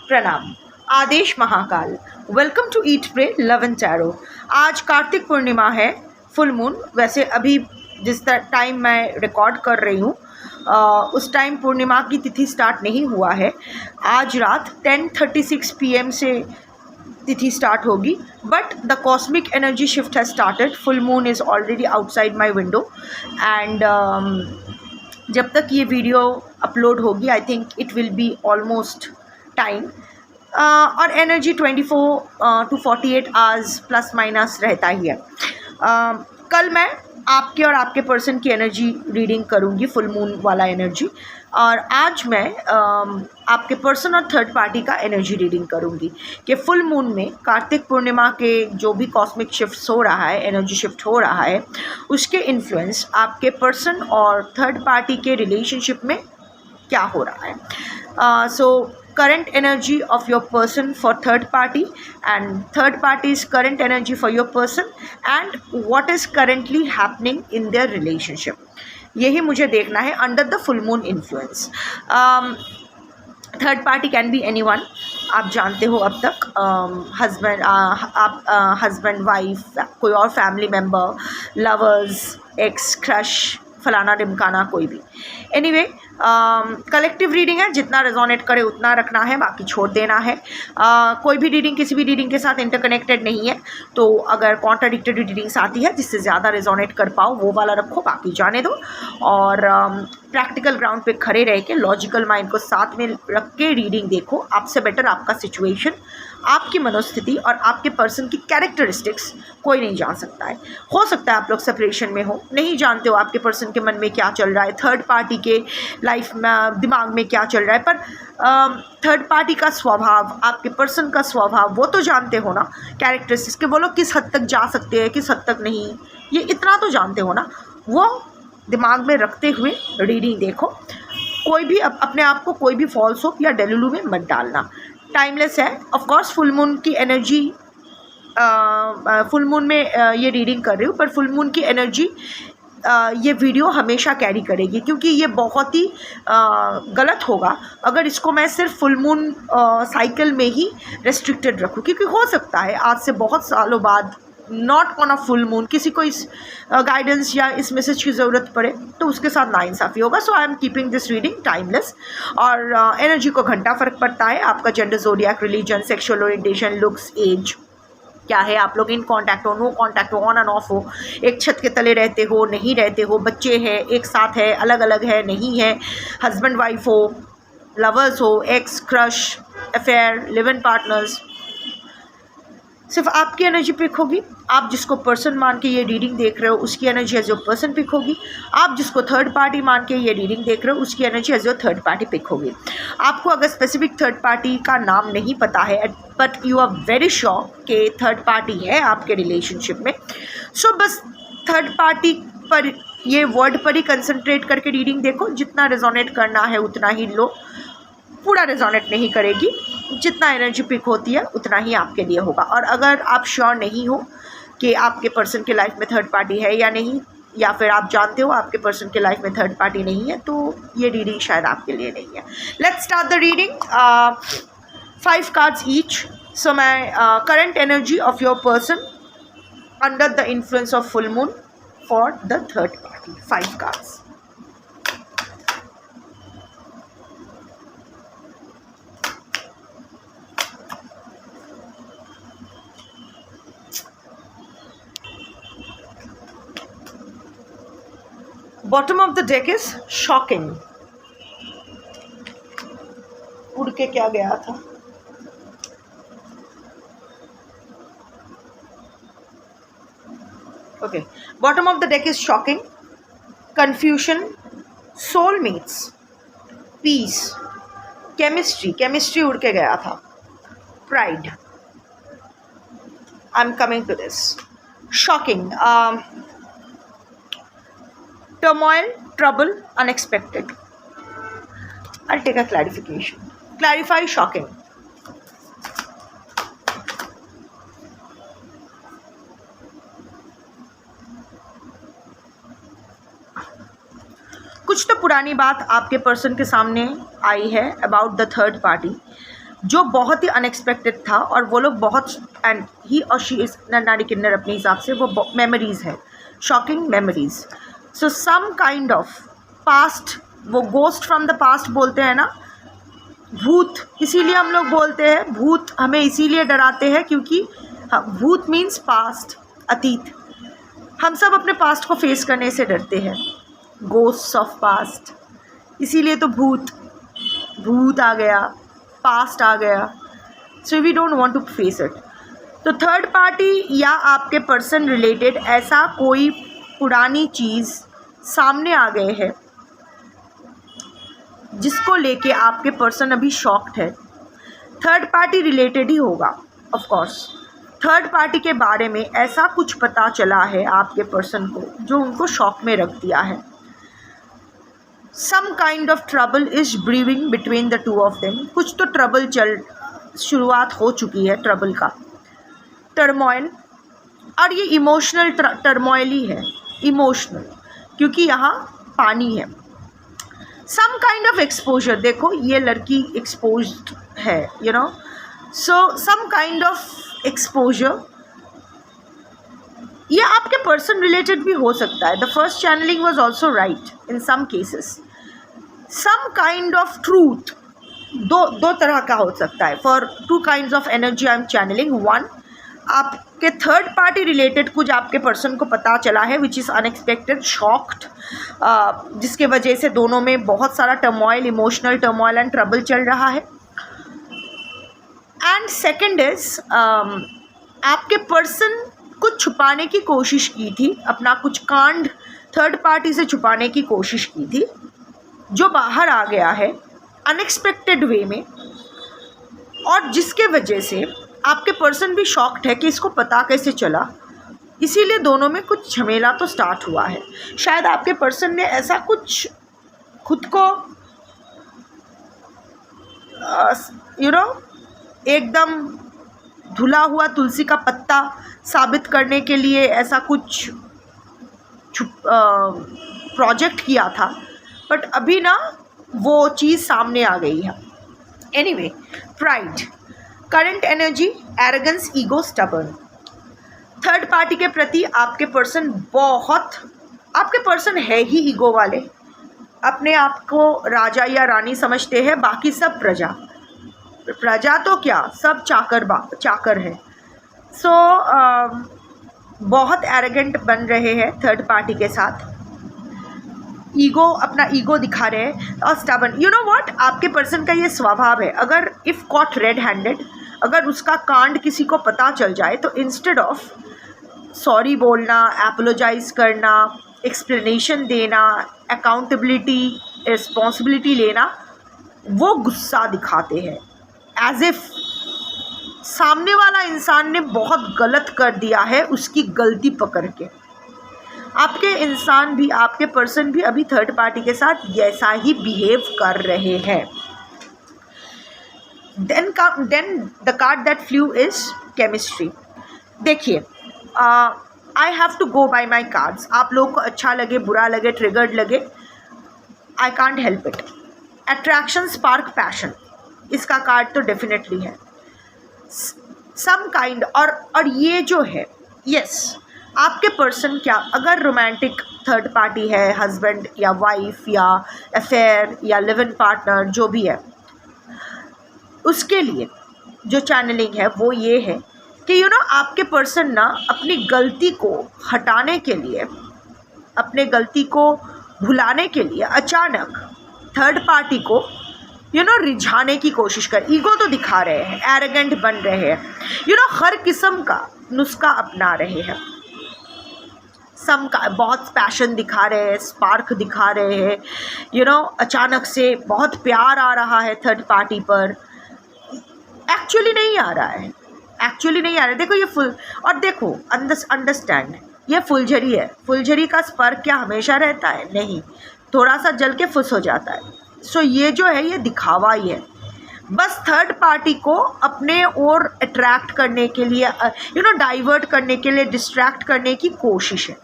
प्रणाम। आदेश Mahakal. Welcome to eat pray love and tarot. आज कार्तिक पूर्णिमा है, फुल मून। वैसे अभी जिस टाइम मैं रिकॉर्ड कर रही हूँ उस टाइम पूर्णिमा की तिथि स्टार्ट नहीं हुआ है। आज रात 10:36 PM से तिथि स्टार्ट होगी, but the cosmic energy shift has started. Full moon is already outside my window and जब तक ये वीडियो अपलोड होगी I think it will be almost time. और energy 24 to 48 hours plus minus रहता ही है। कल मैं आपके और आपके पर्सन की एनर्जी रीडिंग करूँगी, फुल मून वाला एनर्जी। और आज मैं आपके पर्सन और थर्ड पार्टी का एनर्जी रीडिंग करूँगी कि फुल मून में कार्तिक पूर्णिमा के जो भी कॉस्मिक शिफ्ट हो रहा है, एनर्जी शिफ्ट हो रहा है, उसके इन्फ्लुएंस आपके पर्सन और थर्ड पार्टी के रिलेशनशिप में क्या हो रहा है। सो current energy of your person for third party and third party's current energy for your person and what is currently happening in their relationship, यही मुझे देखना है under the full moon influence। Third party can be anyone, आप जानते हो अब तक, husband, आप हस्बैंड वाइफ, कोई और family member, lovers, x, crush, फलाना ढिमकाना, कोई भी। एनीवे कलेक्टिव रीडिंग है, जितना रेजोनेट करे उतना रखना है, बाकी छोड़ देना है। कोई भी रीडिंग किसी भी रीडिंग के साथ इंटरकनेक्टेड नहीं है, तो अगर कॉन्ट्राडिक्टरी रीडिंग्स आती है जिससे ज़्यादा रेजोनेट कर पाओ वो वाला रखो, बाकी जाने दो। और प्रैक्टिकल ग्राउंड पे खड़े रह के लॉजिकल माइंड को साथ में रख के रीडिंग देखो। आपसे बेटर आपका सिचुएशन, आपकी मनोस्थिति और आपके पर्सन की कैरेक्टरिस्टिक्स कोई नहीं जान सकता है। हो सकता है आप लोग सेपरेशन में हो, नहीं जानते हो आपके पर्सन के मन में क्या चल रहा है, थर्ड पार्टी के लाइफ में दिमाग में क्या चल रहा है, पर थर्ड पार्टी का स्वभाव, आपके पर्सन का स्वभाव वो तो जानते हो ना, कैरेक्टरिस्टिक्स के बोलो किस हद तक जा सकते हैं, किस हद तक नहीं, ये इतना तो जानते हो ना। वो दिमाग में रखते हुए रीडिंग देखो। कोई भी अपने आप को कोई भी फॉल्स होप या डेलुलू में मत डालना। टाइमलेस है। ऑफ कोर्स फुल मून की एनर्जी, फुल मून में ये रीडिंग कर रही हूँ, पर फुल मून की एनर्जी ये वीडियो हमेशा कैरी करेगी, क्योंकि ये बहुत ही गलत होगा अगर इसको मैं सिर्फ फुल मून साइकिल में ही रेस्ट्रिक्टेड रखूँ, क्योंकि हो सकता है आज से बहुत सालों बाद, not on a full moon, किसी को इस गाइडेंस या इस मैसेज की ज़रूरत पड़े तो उसके साथ नाइंसाफ़ी होगा। So I am keeping this reading timeless. और एनर्जी को घंटा फ़र्क पड़ता है, आपका gender, zodiac, religion, sexual orientation, looks, age क्या है, आप लोग इन कांटेक्ट हो, नो कांटेक्ट हो, ऑन एंड ऑफ हो, एक छत के तले रहते हो, नहीं रहते हो, बच्चे हैं, एक साथ है, अलग अलग है, नहीं है, हस्बैंड वाइफ हो, लवर्स हो, x, crush, affair, live in partners, सिर्फ आपकी एनर्जी पिक होगी। आप जिसको पर्सन मान के ये रीडिंग देख रहे हो उसकी energy as your person pick होगी। आप जिसको थर्ड पार्टी मान के ये रीडिंग देख रहे हो उसकी energy as your third party pick होगी। आपको अगर स्पेसिफिक थर्ड पार्टी का नाम नहीं पता है, but you are very sure कि थर्ड पार्टी है आपके रिलेशनशिप में, सो बस थर्ड पार्टी पर, ये वर्ड पर ही कंसंट्रेट करके रीडिंग देखो। जितना रेजोनेट करना है उतना ही लो, पूरा रेजोनेट नहीं करेगी। जितना एनर्जी पिक होती है उतना ही आपके लिए होगा। और अगर आप श्योर नहीं हो कि आपके पर्सन के लाइफ में थर्ड पार्टी है या नहीं, या फिर आप जानते हो आपके पर्सन के लाइफ में थर्ड पार्टी नहीं है, तो ये रीडिंग शायद आपके लिए नहीं है। Let's start the reading. 5 cards each. So मैं current energy of your person under the influence of full moon for the third party. 5 cards. Bottom of the deck is shocking. उड़ के क्या गया था? Okay, bottom of the deck is shocking, confusion, soulmates, peace, chemistry उड़ के गया था, pride. I am coming to this. Shocking, turmoil, trouble, unexpected. I'll take a clarification. Clarify, shocking. कुछ तो पुरानी बात आपके पर्सन के सामने आई है अबाउट द थर्ड पार्टी। जो बहुत ही अनएक्सपेक्टेड था, और वो लोग बहुत, एंड ही और शी इज़ नानी किन्नर अपने हिसाब से, वो मेमोरीज़ है, shocking memories. So some kind of past, वो गोस्ट फ्रॉम द पास्ट बोलते हैं ना, भूत, इसीलिए हम लोग बोलते हैं भूत हमें इसीलिए डराते हैं क्योंकि भूत मीन्स पास्ट, अतीत. हम सब अपने पास्ट को फेस करने से डरते हैं, गोस्ट्स ऑफ पास्ट. इसीलिए तो भूत आ गया, पास्ट आ गया. So we don't want to face it. तो थर्ड पार्टी या आपके पर्सन रिलेटेड ऐसा कोई पुरानी चीज़ सामने आ गए है जिसको लेके आपके पर्सन अभी शॉक्ड है. थर्ड पार्टी रिलेटेड ही होगा ऑफ कोर्स. थर्ड पार्टी के बारे में ऐसा कुछ पता चला है आपके पर्सन को जो उनको शॉक में रख दिया है. Some kind of trouble is brewing between the two of them. कुछ तो ट्रबल शुरुआत हो चुकी है, ट्रबल का, टर्मोइल. और ये इमोशनल टर्मोइल ही है, इमोशनल, क्योंकि यहाँ पानी है. सम काइंड ऑफ एक्सपोजर, देखो ये लड़की एक्सपोज्ड है, you know. So some kind of exposure, ये आपके पर्सन रिलेटेड भी हो सकता है. The first channelling was also right in some cases. Some kind of truth, दो तरह का हो सकता है. For two kinds of energy I am channelling. One, आपके थर्ड पार्टी रिलेटेड कुछ आपके पर्सन को पता चला है विच इज़ अनएक्सपेक्टेड, शॉक्ड, जिसके वजह से दोनों में बहुत सारा turmoil, emotional turmoil and trouble चल रहा है. एंड सेकंड इज, आपके पर्सन कुछ छुपाने की कोशिश की थी, अपना कुछ कांड थर्ड पार्टी से छुपाने की कोशिश की थी, जो बाहर आ गया है अनएक्सपेक्टेड वे में, और जिसके वजह से आपके पर्सन भी शॉक्ड है कि इसको पता कैसे चला. इसीलिए दोनों में कुछ झमेला तो स्टार्ट हुआ है. शायद आपके पर्सन ने ऐसा कुछ खुद को एकदम धुला हुआ तुलसी का पत्ता साबित करने के लिए ऐसा कुछ प्रोजेक्ट किया था, बट अभी ना वो चीज़ सामने आ गई है. Anyway, pride, current energy, arrogance, ego, stubborn. Third party के प्रति आपके पर्सन है ही ईगो वाले, अपने आप को राजा या रानी समझते हैं, बाकी सब प्रजा तो क्या, सब चाकर है. सो बहुत एरोगेंट बन रहे हैं थर्ड पार्टी के साथ, अपना ईगो दिखा रहे हैं, और स्टबर्न. यू नो व्हाट, आपके पर्सन का ये स्वभाव है, अगर इफ़ कॉट रेड हैंडेड, अगर उसका कांड किसी को पता चल जाए तो इंस्टेड ऑफ सॉरी बोलना, एपोलोजाइज करना, एक्सप्लेनेशन देना, अकाउंटेबिलिटी, रिस्पॉन्सिबिलिटी लेना, वो गुस्सा दिखाते हैं, एज इफ सामने वाला इंसान ने बहुत गलत कर दिया है, उसकी गलती पकड़ के. आपके इंसान भी, आपके पर्सन भी अभी थर्ड पार्टी के साथ ऐसा ही बिहेव कर रहे हैं. then the card that flew is chemistry. देखिए, I have to go by my cards. आप लोगों को अच्छा लगे, बुरा लगे, ट्रिगर्ड लगे, I can't help it. Attraction, spark, passion, इसका कार्ड तो डेफिनेटली है. सम काइंड, और ये जो है, यस, आपके पर्सन क्या, अगर रोमांटिक थर्ड पार्टी है, हस्बैंड या वाइफ या अफेयर या लिव इन पार्टनर, जो भी है, उसके लिए जो चैनलिंग है वो ये है कि आपके पर्सन ना अपनी गलती को हटाने के लिए, अपने गलती को भुलाने के लिए अचानक थर्ड पार्टी को रिझाने की कोशिश कर, ईगो तो दिखा रहे हैं, एरोगेंट बन रहे हैं, हर किस्म का नुस्खा अपना रहे हैं. सम का बहुत पैशन दिखा रहे हैं, स्पार्क दिखा रहे हैं, अचानक से बहुत प्यार आ रहा है थर्ड पार्टी पर. एक्चुअली नहीं आ रहा है. देखो ये फुल, और देखो अंडरस्टैंड, ये फुलझड़ी है. फुलझड़ी का स्पर्क क्या हमेशा रहता है? नहीं, थोड़ा सा जल के फुस हो जाता है. सो ये जो है ये दिखावा ही है, बस थर्ड पार्टी को अपने ओर अट्रैक्ट करने के लिए, डाइवर्ट करने के लिए, डिस्ट्रैक्ट करने की कोशिश है.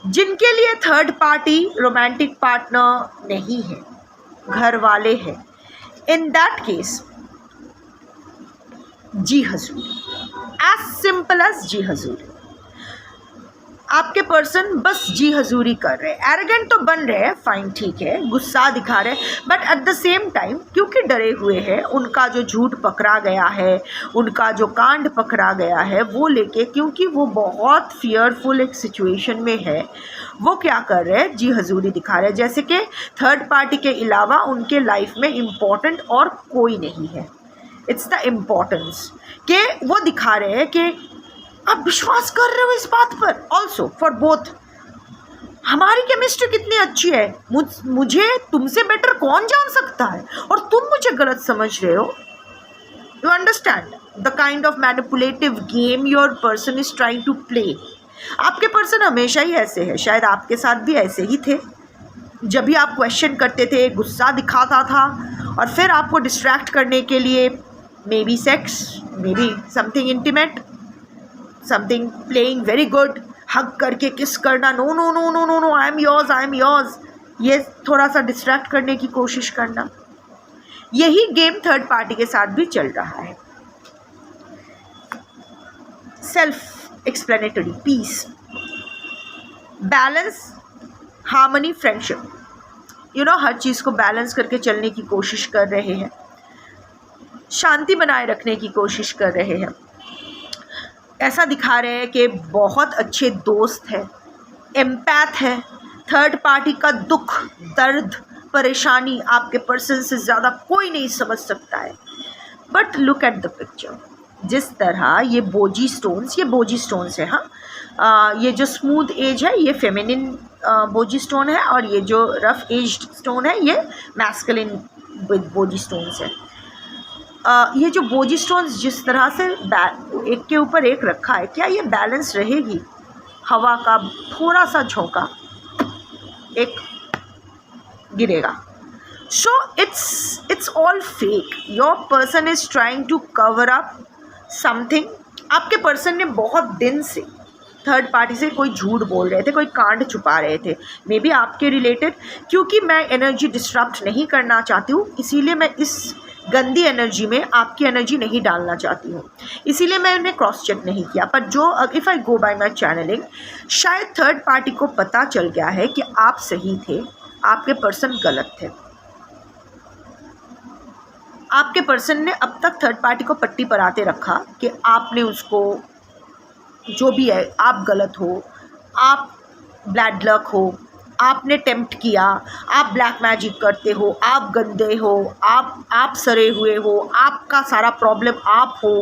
जिनके लिए थर्ड पार्टी रोमांटिक पार्टनर नहीं है, घर वाले हैं, in that case ji Hazur, as simple as जी हजूर। आपके पर्सन बस जी हजूरी कर रहे हैं, एरोगेंट तो बन रहे हैं, फाइन ठीक है, गुस्सा दिखा रहे हैं, but at the same time क्योंकि डरे हुए हैं, उनका जो झूठ पकड़ा गया है, उनका जो कांड पकड़ा गया है वो लेके, क्योंकि वो बहुत फियरफुल एक सिचुएशन में है, वो क्या कर रहे हैं, जी हजूरी दिखा रहे हैं, जैसे कि थर्ड पार्टी के अलावा उनके लाइफ में इम्पॉर्टेंट और कोई नहीं है। इट्स द इम्पॉर्टेंस कि वो दिखा रहे हैं कि आप विश्वास कर रहे हो इस बात पर। ऑल्सो फॉर बोथ, हमारी केमिस्ट्री कितनी अच्छी है, मुझे तुमसे बेटर कौन जान सकता है, और तुम मुझे गलत समझ रहे हो। You understand the kind of manipulative game your person is trying to play. आपके पर्सन हमेशा ही ऐसे है, शायद आपके साथ भी ऐसे ही थे। जब भी आप क्वेश्चन करते थे, गुस्सा दिखाता था, और फिर आपको डिस्ट्रैक्ट करने के लिए maybe sex, maybe something intimate, something playing very good, hug करके किस करना, no no no no no no, I am yours, I am yours, ये थोड़ा सा डिस्ट्रैक्ट करने की कोशिश करना। यही गेम थर्ड पार्टी के साथ भी चल रहा है। Self explanatory, peace, balance, harmony, friendship, हर चीज़ को बैलेंस करके चलने की कोशिश कर रहे हैं, शांति बनाए रखने की कोशिश कर रहे हैं। ऐसा दिखा रहे हैं कि बहुत अच्छे दोस्त हैं, एम्पैथ है, थर्ड पार्टी का दुख, दर्द, परेशानी आपके पर्सन से ज़्यादा कोई नहीं समझ सकता है। But look at the picture, जिस तरह ये बोजी स्टोन्स है, हाँ, ये जो स्मूथ एज है ये फेमिनिन बोजी स्टोन है, और ये जो रफ एज्ड स्टोन है ये मैस्कुलिन बोजी स्टोन्स है। ये जो बोजी स्टोन्स जिस तरह से एक के ऊपर एक रखा है, क्या ये बैलेंस रहेगी? हवा का थोड़ा सा झोंका, एक गिरेगा। So it's all fake. Your person is trying to cover up something. आपके पर्सन ने बहुत दिन से थर्ड पार्टी से कोई झूठ बोल रहे थे, कोई कांड छुपा रहे थे, मे बी आपके रिलेटेड। क्योंकि मैं एनर्जी डिस्टर्ब नहीं करना चाहती हूँ, इसीलिए मैं इस गंदी एनर्जी में आपकी एनर्जी नहीं डालना चाहती हूँ, इसीलिए मैंने क्रॉस चेक नहीं किया। पर जो if I go by my channelling, शायद थर्ड पार्टी को पता चल गया है कि आप सही थे, आपके पर्सन गलत थे। आपके पर्सन ने अब तक थर्ड पार्टी को पट्टी पर आते रखा कि आपने उसको, जो भी है, आप गलत हो, आप बैड लक हो, आपने टेम्प्ट किया, आप ब्लैक मैजिक करते हो, आप गंदे हो, आप सरे हुए हो, आपका सारा प्रॉब्लम आप हो,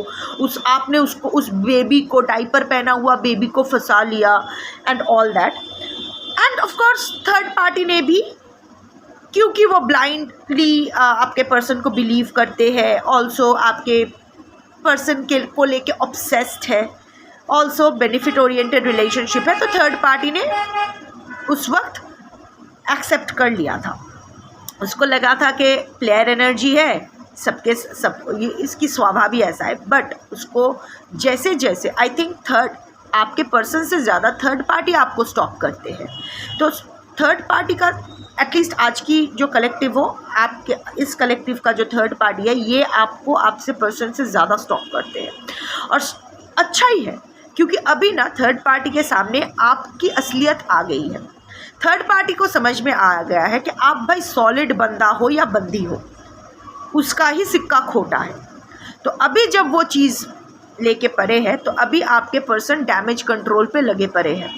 आपने उस बेबी को, डाइपर पहना हुआ बेबी को फंसा लिया, and all that. And of course third party ने भी, क्योंकि वो ब्लाइंडली आपके पर्सन को बिलीव करते हैं, ऑल्सो आपके पर्सन को लेके ऑब्सेस्ड है, ऑल्सो बेनिफिट ओरिएंटेड रिलेशनशिप है, तो थर्ड पार्टी ने उस वक्त एक्सेप्ट कर लिया था। उसको लगा था कि प्लेयर एनर्जी है, ये इसकी स्वभाव भी ऐसा है। बट उसको जैसे जैसे आई थिंक आपके पर्सन से ज़्यादा थर्ड पार्टी आपको स्टॉक करते हैं, तो थर्ड पार्टी का एटलीस्ट आज की जो कलेक्टिव हो, आपके इस कलेक्टिव का जो थर्ड पार्टी है, ये आपको आपसे पर्सन से ज़्यादा स्टॉक करते हैं। और अच्छा ही है, क्योंकि अभी ना थर्ड पार्टी के सामने आपकी असलियत आ गई है। थर्ड पार्टी को समझ में आ गया है कि आप भाई सॉलिड बंदा हो या बंदी हो, उसका ही सिक्का खोटा है। तो अभी जब वो चीज़ लेके पड़े हैं, तो अभी आपके पर्सन डैमेज कंट्रोल पे लगे पड़े हैं।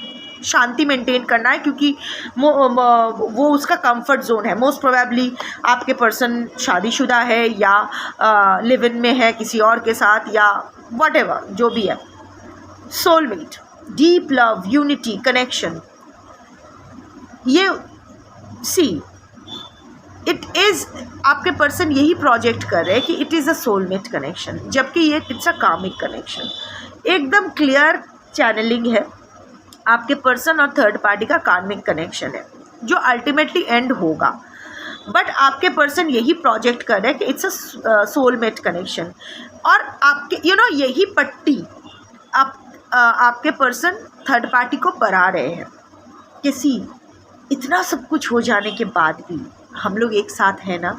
शांति मेंटेन करना है, क्योंकि वो उसका कंफर्ट जोन है। मोस्ट प्रोबेबली आपके पर्सन शादीशुदा है, या लिव इन में है किसी और के साथ, या व्हाटएवर जो भी है। Soulmate, deep love, unity, connection, ये इट इज़, आपके पर्सन यही प्रोजेक्ट कर रहे हैं कि it is a soulmate connection, जबकि ये इट्स अ कार्मिक कनेक्शन। एकदम क्लियर चैनलिंग है, आपके पर्सन और थर्ड पार्टी का कार्मिक कनेक्शन है, जो अल्टीमेटली एंड होगा। बट आपके पर्सन यही प्रोजेक्ट कर रहे हैं कि इट्स अ सोलमेट कनेक्शन। और आपके यही पट्टी आपके पर्सन थर्ड पार्टी को पढ़ा रहे हैं कि इतना सब कुछ हो जाने के बाद भी हम लोग एक साथ हैं ना।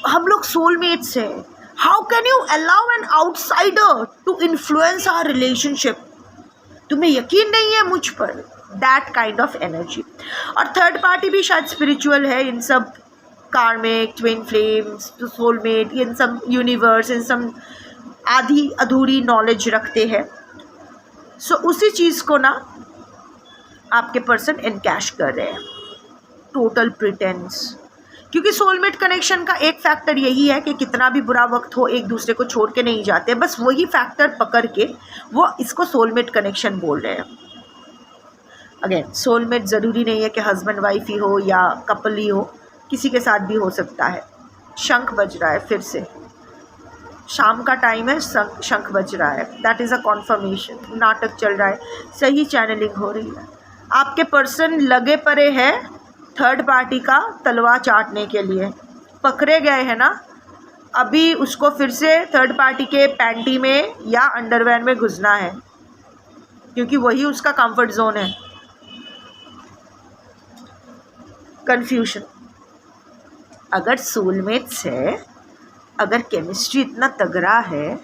हम लोग सोलमेट्स हैं. How can you allow an outsider to influence our relationship? तुम्हें यकीन नहीं है मुझ पर? That kind of energy. और थर्ड पार्टी भी शायद स्पिरिचुअल है. इन सब कार्मिक, ट्विन फ्लेम्स, सोलमेट, इन सब यूनिवर्स, इन सब आधी अधूरी नॉलेज रखते हैं. सो उसी चीज़ को ना आपके पर्सन एनकैश कर रहे हैं. Total pretence. क्योंकि सोलमेट कनेक्शन का एक फैक्टर यही है कि कितना भी बुरा वक्त हो एक दूसरे को छोड़ के नहीं जाते. बस वही फैक्टर पकड़ के वो इसको सोलमेट कनेक्शन बोल रहे हैं. अगेन सोलमेट ज़रूरी नहीं है कि हस्बैंड वाइफ ही हो या कपल ही हो, किसी के साथ भी हो सकता है. शंख बज रहा है फिर से. शाम का टाइम है, शंख बज रहा है. That is a confirmation. नाटक चल रहा है, सही चैनलिंग हो रही है. आपके पर्सन लगे पड़े हैं थर्ड पार्टी का तलवा चाटने के लिए. पकड़े गए हैं ना, अभी उसको फिर से थर्ड पार्टी के पैंटी में या अंडरवेयर में घुसना है, क्योंकि वही उसका कंफर्ट जोन है. कंफ्यूजन. अगर सोलमेट्स है, अगर केमिस्ट्री इतना तगड़ा है,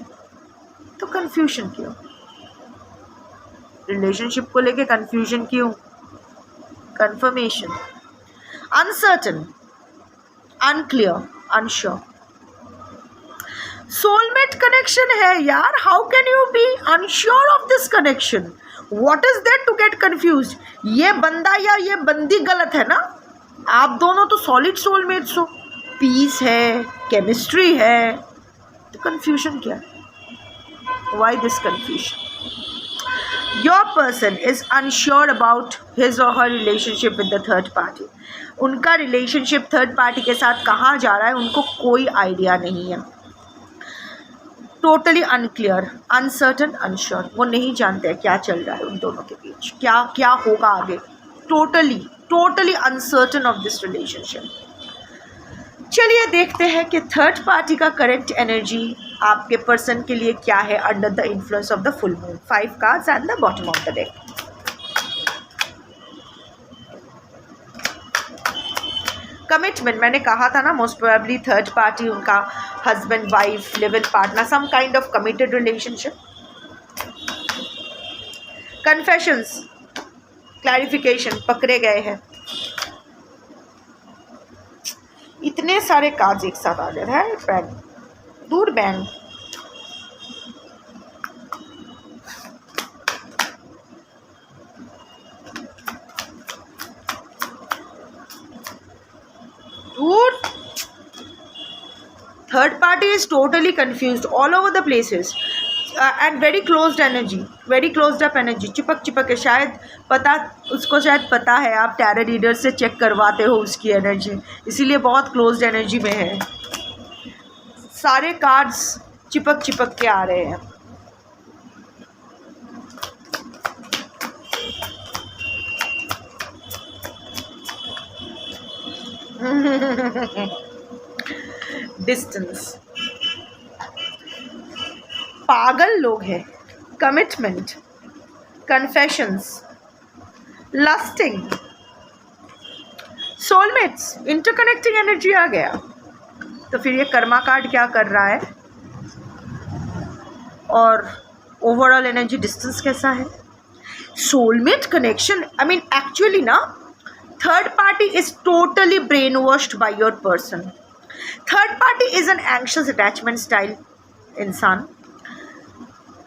तो कंफ्यूजन क्यों? रिलेशनशिप को लेके कंफ्यूजन क्यों? Confirmation. Uncertain, unclear, unsure. Soulmate connection है यार. How can you be unsure of this connection? What is that to get confuse? ये बंदा या ये बंदी गलत है ना. आप दोनों तो सॉलिड सोलमेट्स हो. पीस है, केमिस्ट्री है, तो कंफ्यूजन क्या? Why this confusion? Your person is unsure about his or her relationship with the third party. उनका रिलेशनशिप थर्ड पार्टी के साथ कहाँ जा रहा है उनको कोई आइडिया नहीं है. Totally unclear, uncertain, unsure. वो नहीं जानते हैं क्या चल रहा है उन दोनों के बीच, क्या क्या होगा आगे. Totally uncertain of this relationship. चलिए देखते हैं कि थर्ड पार्टी का करेक्ट एनर्जी आपके पर्सन के लिए क्या है under the influence of the full moon. 5 cards at the bottom of the deck. Commitment. मैंने कहा था ना, मोस्ट प्रोबेबली थर्ड पार्टी उनका husband wife, live in partner, some kind of committed relationship. Confessions, clarification. पकड़े गए हैं. इतने सारे कार्ड्स एक साथ आ गए हैं. बैंग, दूर बैंग. दूर. Third party is totally confused all over the places and very closed energy, very closed up energy. चिपक के शायद पता, उसको शायद पता है आप टैरो रीडर से चेक करवाते हो उसकी एनर्जी, इसीलिए बहुत क्लोज्ड एनर्जी में है. सारे कार्ड्स चिपक के आ रहे हैं. डिस्टेंस. पागल लोग हैं. Commitment, confessions, lusting, soulmates, interconnecting energy आ गया. तो फिर ये कर्मा कार्ड क्या कर रहा है और ओवरऑल एनर्जी डिस्टेंस कैसा है? Soulmate connection. I mean actually ना, third party is totally brain washed by your person. Third party is an anxious attachment style इंसान.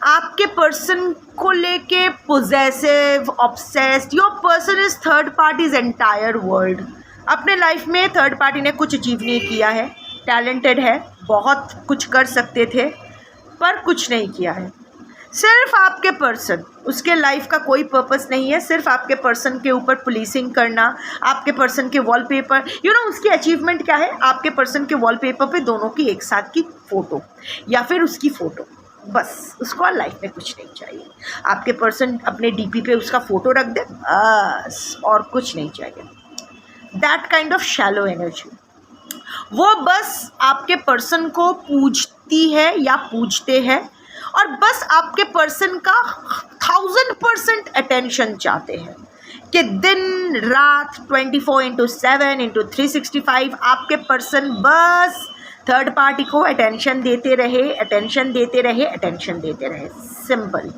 आपके पर्सन को लेके possessive, obsessed. Your person is third party's entire world. अपने life में third party ने कुछ achieve नहीं किया है. टैलेंटेड है, बहुत कुछ कर सकते थे पर कुछ नहीं किया है. सिर्फ आपके पर्सन, उसके लाइफ का कोई पर्पस नहीं है. सिर्फ आपके पर्सन के ऊपर पुलिसिंग करना, आपके पर्सन के वॉलपेपर, उसकी अचीवमेंट क्या है? आपके पर्सन के वॉलपेपर पे दोनों की एक साथ की फ़ोटो या फिर उसकी फ़ोटो. बस उसको लाइफ में कुछ नहीं चाहिए. आपके पर्सन अपने डीपी पे उसका फ़ोटो रख दे बस, और कुछ नहीं चाहिए. That kind of shallow energy. वो बस आपके पर्सन को पूछती है या पूछते हैं और बस आपके पर्सन का 1000% अटेंशन चाहते हैं कि दिन रात 24/7 365 आपके पर्सन बस थर्ड पार्टी को अटेंशन देते रहे, अटेंशन देते रहे, अटेंशन देते रहे, सिंपल।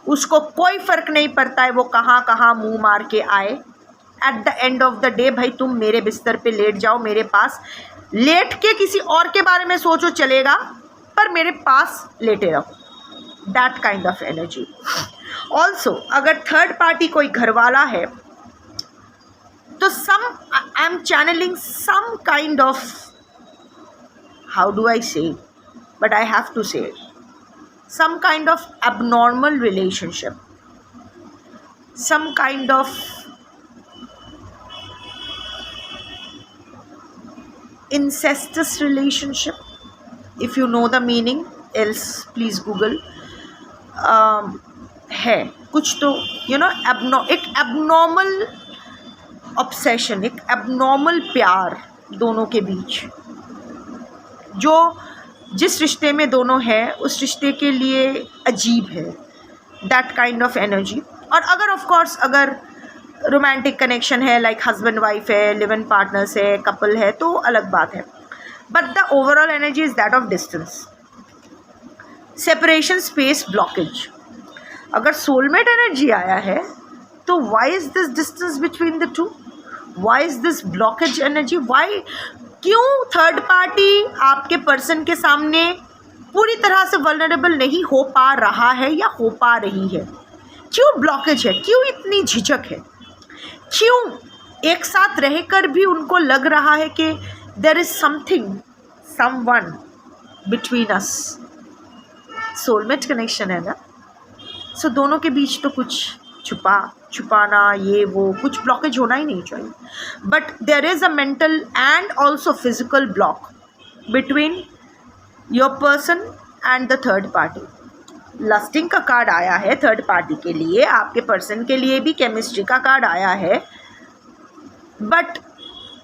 उसको कोई फ़र्क नहीं पड़ता है वो कहाँ कहाँ मुंह मार के आए। At the end of the day भाई तुम मेरे बिस्तर पे लेट जाओ, मेरे पास लेट के किसी और के बारे में सोचो चलेगा, पर मेरे पास लेटे रहो। That kind of energy. Also अगर थर्ड पार्टी कोई घर वाला है तो I am channelling some kind of, how do I say, but I have to say, some kind of abnormal relationship, some kind of incestuous relationship, if you know the meaning, else please Google। है कुछ तो एक abnormal obsession, एक abnormal प्यार दोनों के बीच, जो जिस रिश्ते में दोनों हैं उस रिश्ते के लिए अजीब है। That kind of energy. और अगर ऑफ कोर्स अगर रोमांटिक कनेक्शन है, लाइक हस्बैंड वाइफ है, लिव इन पार्टनर्स है, कपल है, तो अलग बात है। But the overall energy is that of distance, separation, space, blockage. अगर सोलमेट एनर्जी आया है तो why is this distance between the two, why is this blockage energy, why, क्यों थर्ड पार्टी आपके पर्सन के सामने पूरी तरह से वल्नरेबल नहीं हो पा रहा है या हो पा रही है? क्यों ब्लॉकेज है, क्यों इतनी झिझक है, क्यों एक साथ रहकर भी उनको लग रहा है कि there is something, someone between us? Soulmate connection है ना, सो दोनों के बीच तो कुछ छुपाना ये वो कुछ ब्लॉकेज होना ही नहीं चाहिए। But there is a mental and also physical block between your person and the third party. Lusting का कार्ड आया है थर्ड पार्टी के लिए, आपके पर्सन के लिए भी केमिस्ट्री का कार्ड आया है, बट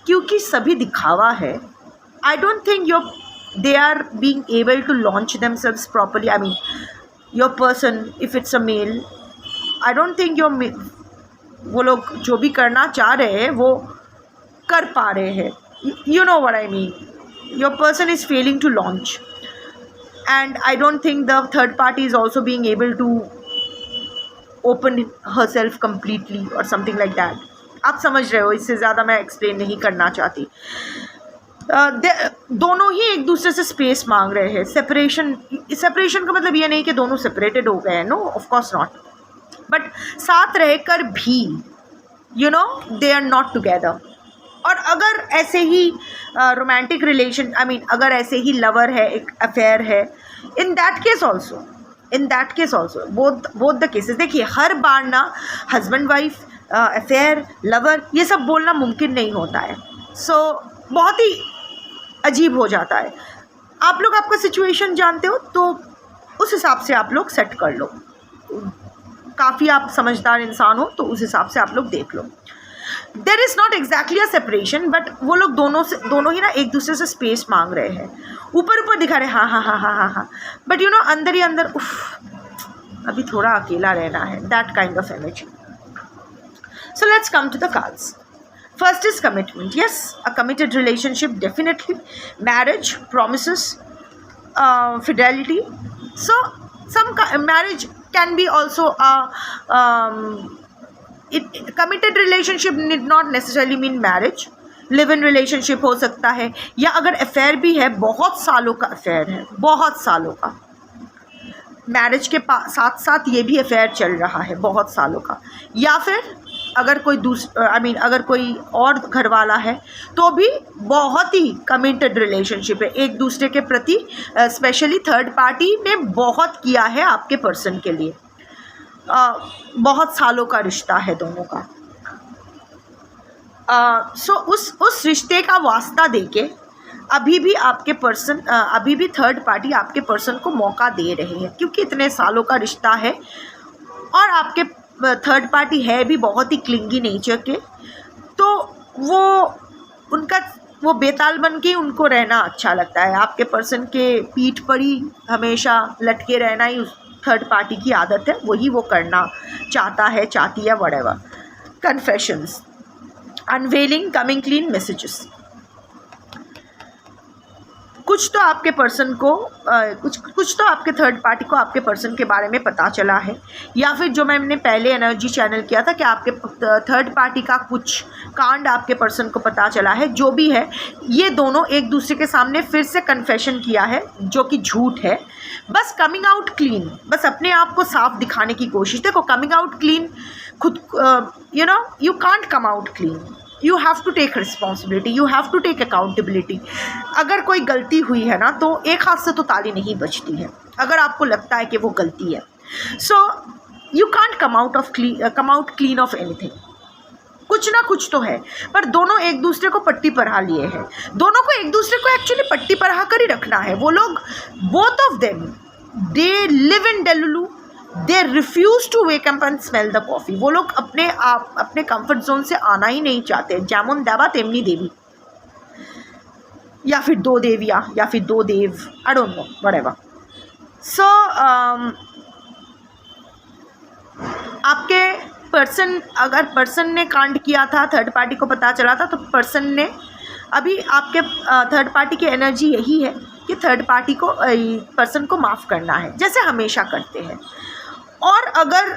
क्योंकि सभी दिखावा है, I don't think they are being able to launch themselves properly. I mean your person, if it's a male, I don't think वो लोग जो भी करना चाह रहे हैं वो कर पा रहे हैं। You know what I mean, your person is failing to launch, and I don't think the third party is also being able to open herself completely or something like that। आप समझ रहे हो, इससे ज़्यादा मैं एक्सप्लेन नहीं करना चाहती। दोनों ही एक दूसरे से स्पेस मांग रहे हैं। सेपरेशन का मतलब ये नहीं कि दोनों सेपरेटेड हो गए हैं, no of course not, but साथ रहकर भी दे आर नॉट टुगेदर। और अगर ऐसे ही रोमांटिक रिलेशन, आई मीन अगर ऐसे ही लवर है, एक अफेयर है, in that case also both the cases. देखिए हर बार ना हस्बैंड वाइफ, अफेयर, लवर, ये सब बोलना मुमकिन नहीं होता है। सो बहुत ही अजीब हो जाता है। आप लोग आपका सिचुएशन जानते हो तो उस हिसाब से आप लोग सेट कर लो। काफ़ी आप समझदार इंसान हो तो उस हिसाब से आप लोग देख लो। There is not exactly a separation, but वो लोग दोनों ही ना एक दूसरे से स्पेस मांग रहे हैं। ऊपर दिखा रहे हाँ, बट अंदर ही अंदर अभी थोड़ा अकेला रहना है। That kind of energy. So let's come to the cards. First is commitment. Yes, a committed relationship, definitely. Marriage, promises, fidelity. So marriage can be also committed relationship need not necessarily mean marriage. Live in relationship हो सकता है, या अगर affair भी है, बहुत सालों का अफेयर है, बहुत सालों का, मैरिज के साथ साथ ये भी अफेयर चल रहा है बहुत सालों का। या फिर अगर कोई अगर कोई और घर वाला है तो भी बहुत ही कमिटेड रिलेशनशिप है एक दूसरे के प्रति। स्पेशली थर्ड पार्टी ने बहुत किया है आपके पर्सन के लिए, बहुत सालों का रिश्ता है दोनों का। सो उस रिश्ते का वास्ता देके अभी भी थर्ड पार्टी आपके पर्सन को मौका दे रहे हैं, क्योंकि इतने सालों का रिश्ता है और आपके थर्ड पार्टी है भी बहुत ही क्लिंगी नेचर के, तो वो बेताल बन के उनको रहना अच्छा लगता है। आपके पर्सन के पीठ पर ही हमेशा लटके रहना ही उस थर्ड पार्टी की आदत है, वही वो करना चाहता है, चाहती है, whatever. Confessions, unveiling, coming clean, messages. कुछ तो आपके पर्सन को कुछ तो आपके थर्ड पार्टी को आपके पर्सन के बारे में पता चला है, या फिर जो मैंने पहले एनर्जी चैनल किया था कि आपके थर्ड पार्टी का कुछ कांड आपके पर्सन को पता चला है। जो भी है, ये दोनों एक दूसरे के सामने फिर से कन्फेशन किया है जो कि झूठ है। बस कमिंग आउट क्लीन, बस अपने आप को साफ दिखाने की कोशिश। देखो, कमिंग आउट क्लीन खुद you can't come out clean, you have to take responsibility, you have to take accountability. अगर कोई गलती हुई है ना, तो एक हाथ से तो ताली नहीं बजती है अगर आपको लगता है कि वो गलती है। So you can't come out clean of anything. कुछ ना कुछ तो है, पर दोनों एक दूसरे को पट्टी पढ़ा लिए हैं। दोनों को एक दूसरे को एक्चुअली पट्टी पढ़ा कर ही रखना है। वो लोग, both of them, they live in delulu, they refuse to wake up and smell the coffee. वो लोग अपने कंफर्ट जोन से आना ही नहीं चाहते। जेमन देवा तेमनी देवी, या फिर दो देवियाँ, या फिर दो देव, आई डोंट नो, व्हाटएवर। सो आपके अगर पर्सन ने कांड किया था, थर्ड पार्टी को पता चला था, तो पर्सन ने अभी आपके थर्ड पार्टी की एनर्जी यही है कि थर्ड पार्टी को, पर्सन को माफ़ करना है, जैसे हमेशा करते हैं। और अगर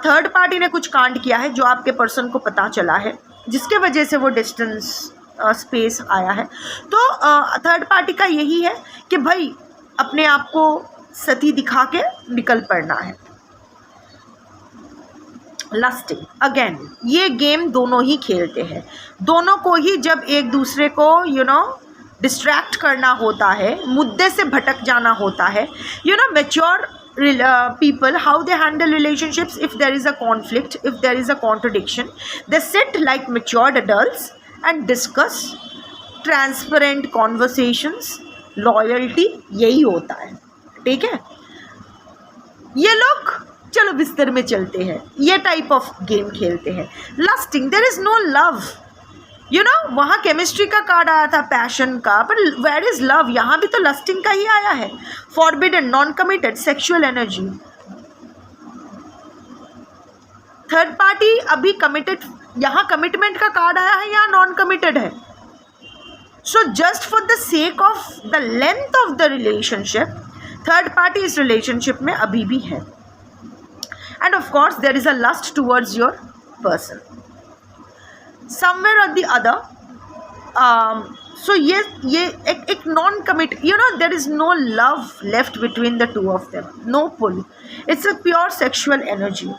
थर्ड पार्टी ने कुछ कांड किया है जो आपके पर्सन को पता चला है, जिसके वजह से वो डिस्टेंस स्पेस आया है, तो थर्ड पार्टी का यही है कि भाई अपने आप को सती दिखा के निकल पड़ना है। लस्टिंग, अगेन ये गेम दोनों ही खेलते हैं। दोनों को ही जब एक दूसरे को डिस्ट्रैक्ट करना होता है, मुद्दे से भटक जाना होता है, mature people, how they handle relationships if there is a conflict, if there is a contradiction, they sit like matured adults and discuss transparent conversations, loyalty, यही होता है, ठीक है। ये लोग चलो बिस्तर में चलते हैं, ये टाइप ऑफ गेम खेलते हैं। लस्टिंग, देयर इज नो लव, वहाँ केमिस्ट्री का कार्ड आया था, पैशन का, पर वेयर इज लव? यहाँ भी तो लस्टिंग का ही आया है। Forbidden, non committed, sexual energy. Third party अभी कमिटेड, यहाँ कमिटमेंट का कार्ड आया है, यहाँ नॉन कमिटेड है। So just for the sake of the length of the relationship, third party इस रिलेशनशिप में अभी भी है। And of course there is a lust towards your person somewhere or the other. So ये एक non commit, there is no love left between the two of them, no pull, it's a pure sexual energy.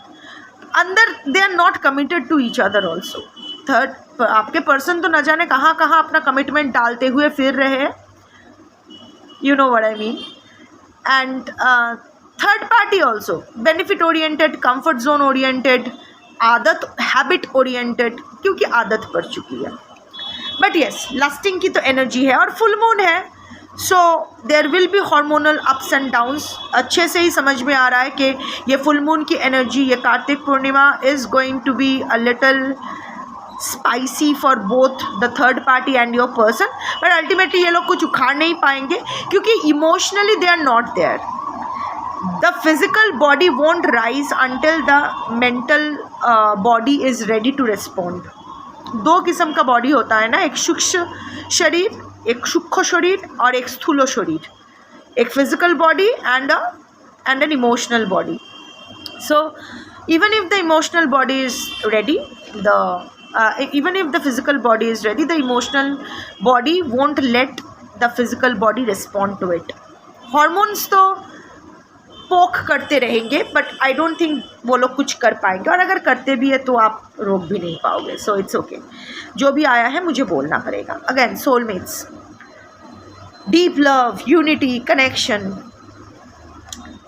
अंदर they are not committed to each other also. Third आपके person तो न जाने कहाँ कहाँ अपना कमिटमेंट डालते हुए फिर रहे हैं, you know what I mean. And third party also benefit oriented, comfort zone oriented, आदत, हैबिट ओरिएंटेड, क्योंकि आदत पड़ चुकी है। बट येस, लस्टिंग की तो एनर्जी है और फुल मून है, so there will be hormonal ups and downs. अच्छे से ही समझ में आ रहा है कि ये फुल मून की एनर्जी, ये Kartik Purnima is going to be a little spicy for both the third party and your person. But ultimately ये लोग कुछ उखाड़ नहीं पाएंगे, क्योंकि emotionally they are not there. The physical body won't rise until the mental body is ready to respond. दो किस्म का बॉडी होता है ना, एक सूक्ष्म शरीर, एक सूक्ष्म शरीर और एक स्थूल शरीर, एक physical body and an emotional body. So even if the emotional body is ready, even if the physical body is ready, the emotional body won't let the physical body respond to it. Hormones तो पोक करते रहेंगे, but I don't think वो लोग कुछ कर पाएंगे, और अगर करते भी है तो आप रोक भी नहीं पाओगे। सो इट्स ओके, जो भी आया है मुझे बोलना पड़ेगा। Again, soulmates, deep love, unity, connection,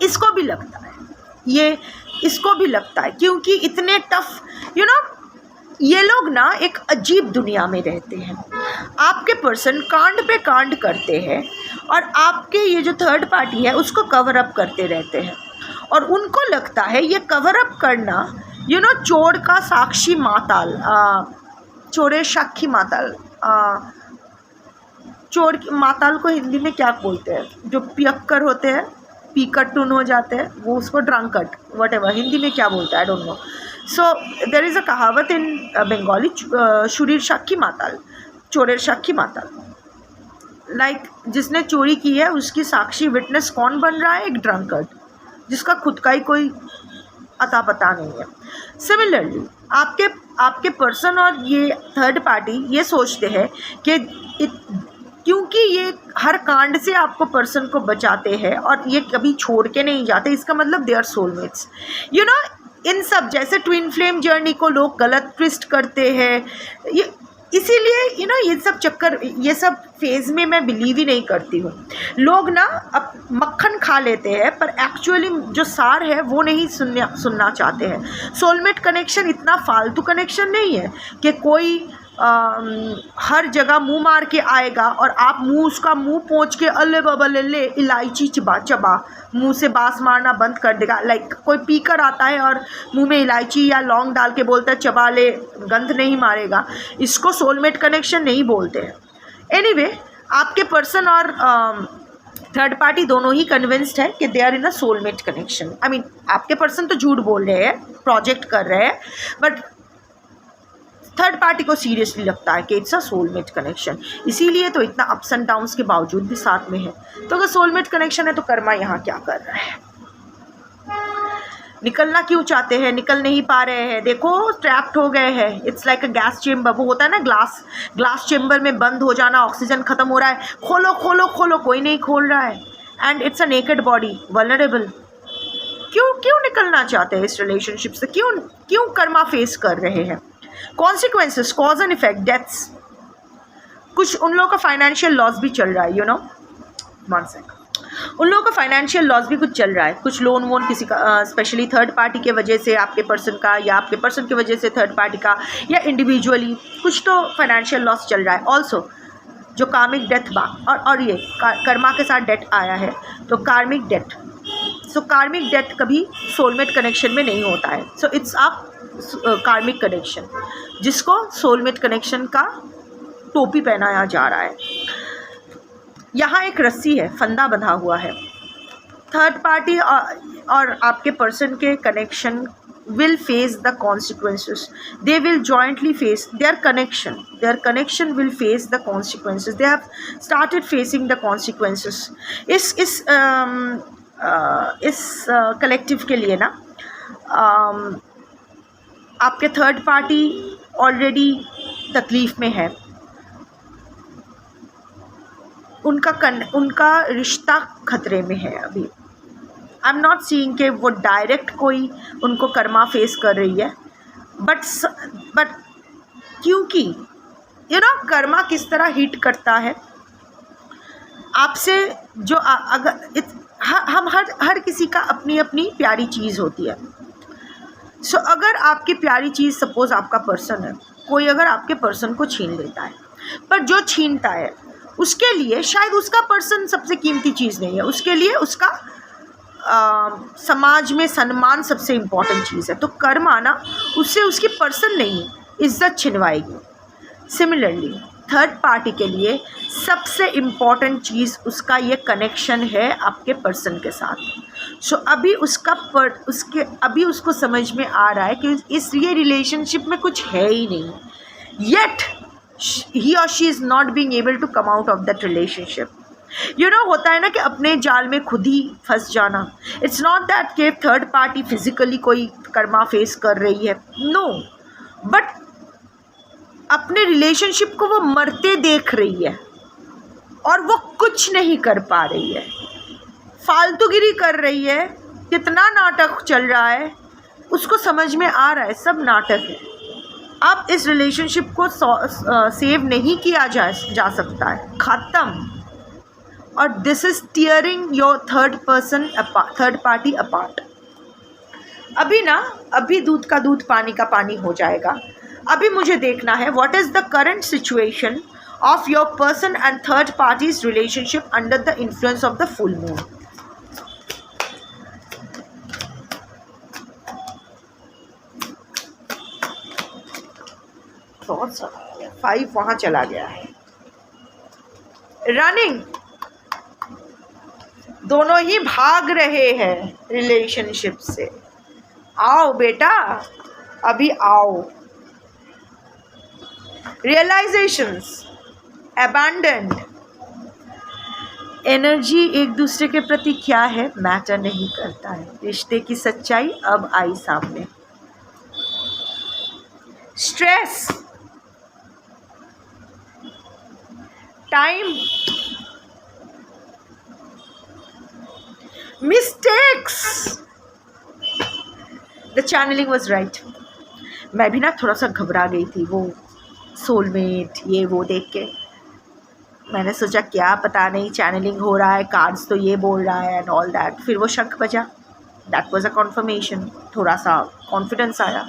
इसको भी लगता है, इसको भी लगता है, क्योंकि इतने टफ, ये लोग ना एक अजीब दुनिया में रहते हैं। आपके पर्सन कांड पे कांड करते हैं और आपके ये जो थर्ड पार्टी है उसको कवर अप करते रहते हैं, और उनको लगता है ये कवर अप करना, चोर का साक्षी माताल, चोरे साक्षी माताल, चोर माताल को हिंदी में क्या बोलते हैं? जो पियक्कर होते हैं, पीकर टून हो जाते हैं, वो उसको ड्रंकट, वट एवर हिंदी में क्या बोलता है, I don't know. So there is a कहावत इन बंगाली, शरीर साक्षी माताल, चोरेर साक्षी माताल। लाइक जिसने चोरी की है उसकी साक्षी विटनेस कौन बन रहा है? एक ड्रंकर्ड, जिसका खुद का ही कोई अता पता नहीं है। सिमिलरली आपके पर्सन और ये थर्ड पार्टी ये सोचते हैं कि क्योंकि ये हर कांड से आपको पर्सन को बचाते हैं और ये कभी छोड़ के नहीं जाते, इसका मतलब they are soulmates. You know, इन सब जैसे ट्विन फ्लेम जर्नी को लोग गलत ट्विस्ट करते हैं, ये इसीलिए ये सब चक्कर, ये सब फेज़ में मैं बिलीव ही नहीं करती हूँ। लोग ना अब मक्खन खा लेते हैं पर एक्चुअली जो सार है वो नहीं सुनना चाहते हैं। सोलमेट कनेक्शन इतना फालतू कनेक्शन नहीं है कि कोई हर जगह मुंह मार के आएगा और आप उसका मुंह पोंछ के अल्ले बाबा ले इलायची चबा मुंह से बास मारना बंद कर देगा। लाइक कोई पीकर आता है और मुंह में इलायची या लौंग डाल के बोलता है चबा ले, गंध नहीं मारेगा। इसको सोलमेट कनेक्शन नहीं बोलते हैं। एनीवे, आपके पर्सन और थर्ड पार्टी दोनों ही कन्विंस्ड है कि they are in a soulmate connection. I mean, आपके पर्सन तो झूठ बोल रहे हैं, प्रोजेक्ट कर रहे हैं, बट थर्ड पार्टी को सीरियसली लगता है कि इट्स अ सोलमेट कनेक्शन। इसीलिए तो इतना अप्स एंड डाउन्स के बावजूद भी साथ में है। तो अगर सोलमेट कनेक्शन है तो कर्मा यहाँ क्या कर रहा है? निकलना क्यों चाहते हैं, निकल नहीं पा रहे हैं। देखो, ट्रैप्ड हो गए हैं। It's like a gas chamber. वो होता है ना ग्लास चेम्बर में बंद हो जाना, ऑक्सीजन खत्म हो रहा है, खोलो खोलो खोलो, कोई नहीं खोल रहा है। And it's a naked body, vulnerable. क्यों निकलना चाहते हैं इस रिलेशनशिप से? क्यों कर्मा फेस कर रहे हैं? Consequences, cause and effect, deaths. कुछ उन लोगों का फाइनेंशियल लॉस भी चल रहा है, यू नो, वन सेकंड। उन लोगों का फाइनेंशियल लॉस भी कुछ चल रहा है। कुछ लोन वोन किसी का, स्पेशली थर्ड पार्टी के वजह से आपके पर्सन का, या आपके पर्सन की वजह से थर्ड पार्टी का, या इंडिविजुअली कुछ तो फाइनेंशियल लॉस चल रहा है। ऑल्सो जो कार्मिक डेथ और ये कर्मा के साथ डेथ आया है, तो कार्मिक डेथ, सो कार्मिक डेथ कभी सोलमेट कनेक्शन में नहीं होता है। So it's a karmic connection, जिसको सोलमेट कनेक्शन का टोपी पहनाया जा रहा है। यहाँ एक रस्सी है, फंदा बंधा हुआ है। थर्ड पार्टी और आपके पर्सन के connection will face the consequences. They will jointly face their connection will face the consequences. They have started facing the consequences. इस कलेक्टिव के लिए ना, आपके थर्ड पार्टी ऑलरेडी तकलीफ़ में है। उनका रिश्ता खतरे में है अभी। आई एम नॉट सीइंग कि वो डायरेक्ट कोई उनको कर्मा फेस कर रही है, बट क्योंकि कर्मा किस तरह हिट करता है आपसे, जो अगर हम हर किसी का अपनी अपनी प्यारी चीज़ होती है। सो अगर आपकी प्यारी चीज़, सपोज़ आपका पर्सन है, कोई अगर आपके पर्सन को छीन लेता है, पर जो छीनता है उसके लिए शायद उसका पर्सन सबसे कीमती चीज़ नहीं है, उसके लिए उसका समाज में सम्मान सबसे इम्पॉर्टेंट चीज़ है। तो कर्मा ना उससे उसकी पर्सन नहीं इज्जत छिनवाएगी। सिमिलरली थर्ड पार्टी के लिए सबसे इम्पॉर्टेंट चीज़ उसका ये कनेक्शन है आपके पर्सन के साथ। सो अभी अभी उसको समझ में आ रहा है कि ये रिलेशनशिप में कुछ है ही नहीं, येट ही और she is not being able to come out of that relationship. होता है ना कि अपने जाल में खुद ही फंस जाना। इट्स नॉट दैट कि थर्ड पार्टी फिजिकली कोई कर्मा फेस कर रही है, नो, बट अपने रिलेशनशिप को वो मरते देख रही है और वो कुछ नहीं कर पा रही है, फालतूगिरी कर रही है। कितना नाटक चल रहा है उसको समझ में आ रहा है, सब नाटक है। अब इस रिलेशनशिप को सेव नहीं किया जा सकता है, ख़त्म। और this is tearing your third party apart. अभी दूध का दूध पानी का पानी हो जाएगा। अभी मुझे देखना है what is the current situation of your person and third parties relationship under the influence of the full moon. बहुत सारा 5 वहाँ चला गया है। रनिंग, दोनों ही भाग रहे हैं रिलेशनशिप से। आओ बेटा, अभी आओ। रियलाइजेशंस, अबैंडन्ड, एनर्जी एक दूसरे के प्रति क्या है मैटर नहीं करता है, रिश्ते की सच्चाई अब आई सामने। Stress, time, mistakes, the channelling was right. मैं भी ना थोड़ा सा घबरा गई थी वो सोलमेट ये वो देख के। मैंने सोचा क्या पता नहीं चैनलिंग हो रहा है, कार्ड्स तो ये बोल रहा है एंड ऑल दैट। फिर वो शंख बजा, दैट वाज अ कॉन्फर्मेशन, थोड़ा सा कॉन्फिडेंस आया।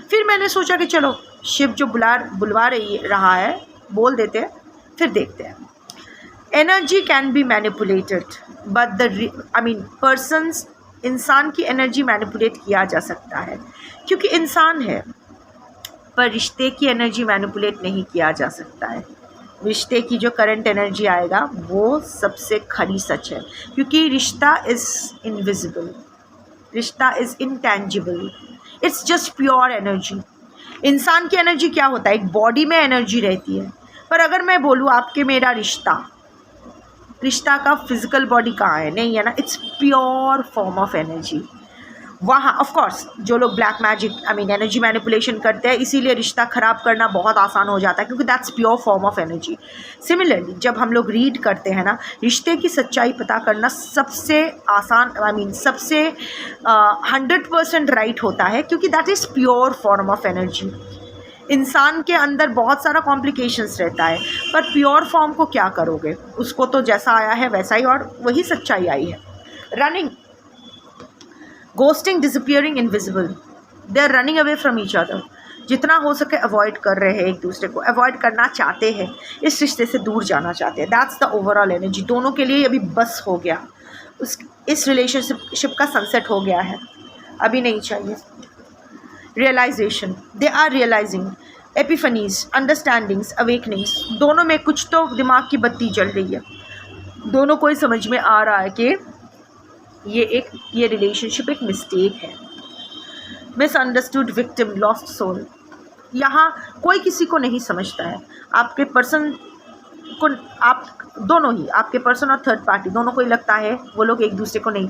फिर मैंने सोचा कि चलो शिव जो बुलवा रहा है बोल देते हैं, फिर देखते हैं। Energy can be manipulated but persons, इंसान की एनर्जी मैनिपुलेट किया जा सकता है क्योंकि इंसान है, पर रिश्ते की एनर्जी मैनिपुलेट नहीं किया जा सकता है। रिश्ते की जो करंट एनर्जी आएगा वो सबसे खरी सच है, क्योंकि रिश्ता इज़ इनविजिबल, रिश्ता is intangible, it's just pure energy. इंसान की एनर्जी क्या होता है, एक बॉडी में एनर्जी रहती है, पर अगर मैं बोलूँ आपके मेरा रिश्ता का फिजिकल बॉडी कहाँ है, नहीं है ना, it's pure form of energy. वहाँ ऑफ कोर्स जो लोग ब्लैक मैजिक एनर्जी मैनिपुलेशन करते हैं, इसीलिए रिश्ता ख़राब करना बहुत आसान हो जाता है क्योंकि that's pure form of energy. Similarly जब हम लोग रीड करते हैं ना, रिश्ते की सच्चाई पता करना सबसे आसान सबसे 100% राइट होता है क्योंकि that is pure form of energy. इंसान के अंदर बहुत सारा कॉम्प्लिकेशंस रहता है, पर प्योर फॉर्म को क्या करोगे, उसको तो जैसा आया है वैसा ही, और वही सच्चाई आई है। Running, ghosting, disappearing, invisible, they are running away from each other. जितना हो सके अवॉइड कर रहे हैं, एक दूसरे को अवॉइड करना चाहते हैं, इस रिश्ते से दूर जाना चाहते हैं। That's the overall energy. दोनों के लिए अभी बस हो गया, इस रिलेशनशिप का सनसेट हो गया है, अभी नहीं चाहिए। Realisation, they are realising, epiphanies, understandings, awakenings, दोनों में कुछ तो दिमाग की बत्ती जल रही है। दोनों को ही समझ में आ रहा है कि ये रिलेशनशिप एक मिस्टेक है। मिसअंडरस्टूड, विक्टिम, लॉस्ट सोल, यहाँ कोई किसी को नहीं समझता है। आपके पर्सन को, आप दोनों ही, आपके पर्सन और थर्ड पार्टी दोनों को ही लगता है वो लोग एक दूसरे को नहीं,